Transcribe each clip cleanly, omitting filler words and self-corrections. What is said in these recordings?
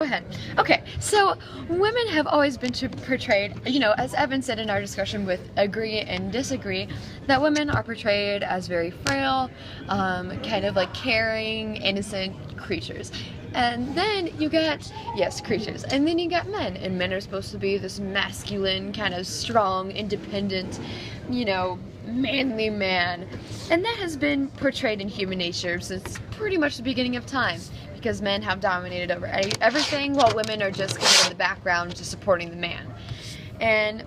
ahead. Okay, so women have always been portrayed, you know, as Evan said in our discussion with Agree and Disagree, that women are portrayed as very frail, kind of like caring, innocent creatures. And then you get, yes, creatures, and then you got men, and men are supposed to be this masculine, kind of strong, independent, you know, manly man. And that has been portrayed in human nature since pretty much the beginning of time, because men have dominated over everything, while women are just kind of in the background, just supporting the man. And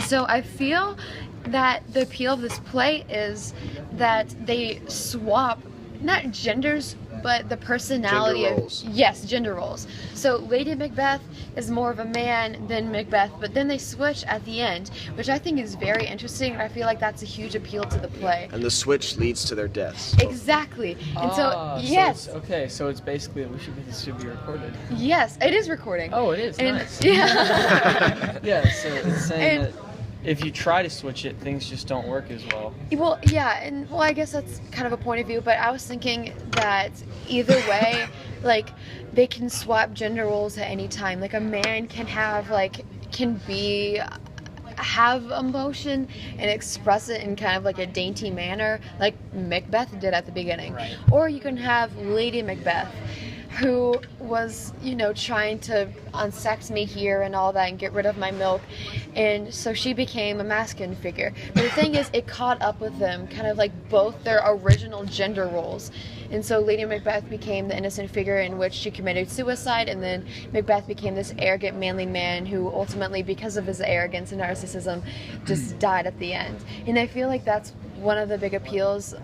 so I feel that the appeal of this play is that they swap, not genders, but the personality Gender roles. Yes, gender roles. So Lady Macbeth is more of a man than Macbeth, but then they switch at the end, which I think is very interesting, and I feel like that's a huge appeal to the play. And the switch leads to their deaths. Exactly. And so yes. So it's basically this should be recorded. Yes, it is recording. Oh, it is. And, Nice. Yeah. Yeah. So it's saying And- that if you try to switch it, things just don't work as well. Well, yeah, and well, I guess that's kind of a point of view, but I was thinking that either way, like, they can swap gender roles at any time. Like, a man can have, have emotion and express it in kind of like a dainty manner, like Macbeth did at the beginning. Right. Or you can have Lady Macbeth, who was, you know, trying to unsex me here and all that and get rid of my milk. And so she became a masculine figure. But the thing is, it caught up with them, kind of like both their original gender roles. And so Lady Macbeth became the innocent figure in which she committed suicide, and then Macbeth became this arrogant, manly man who ultimately, because of his arrogance and narcissism, just died at the end. And I feel like that's one of the big appeals,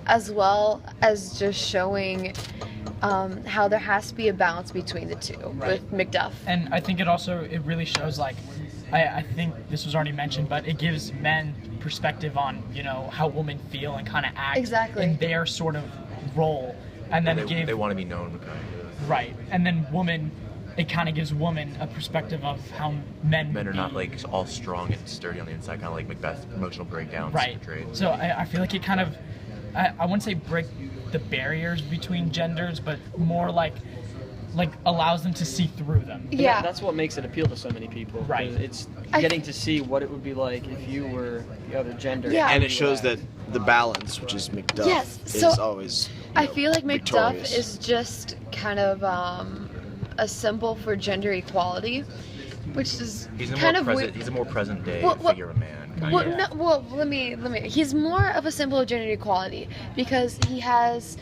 as well as just showing how there has to be a balance between the two, right, with Macduff. And I think it really shows, like, I think this was already mentioned, but it gives men perspective on, you know, how women feel and kind of act in their sort of role. And then they want to be known. Right. And then it kind of gives women a perspective of how men are not like all strong and sturdy on the inside, kind of like Macbeth's emotional breakdowns. Right. Portrayed. So I feel like it kind of, I wouldn't say break the barriers between genders, but more like allows them to see through them. Yeah. That's what makes it appeal to so many people. Right. It's getting to see what it would be like if you were the other gender. Yeah. And it shows that the balance, which is Macduff, Yes, is so always, I feel like Macduff victorious. is just kind of a symbol for gender equality, which is He's kind of weird. He's a more present day Well, figure of a man. Well, no, well, let me. He's more of a symbol of gender equality because he has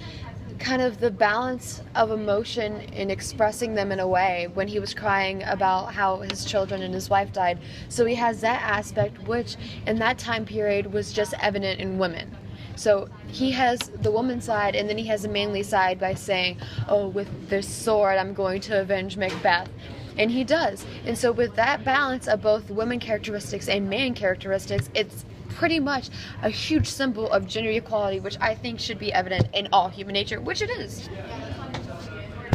kind of the balance of emotion in expressing them in a way when he was crying about how his children and his wife died. So he has that aspect, which in that time period was just evident in women. So he has the woman side, and then he has the manly side by saying, oh, with this sword I'm going to avenge Macbeth. And he does. And so with that balance of both women characteristics and man characteristics, it's pretty much a huge symbol of gender equality, which I think should be evident in all human nature, which it is.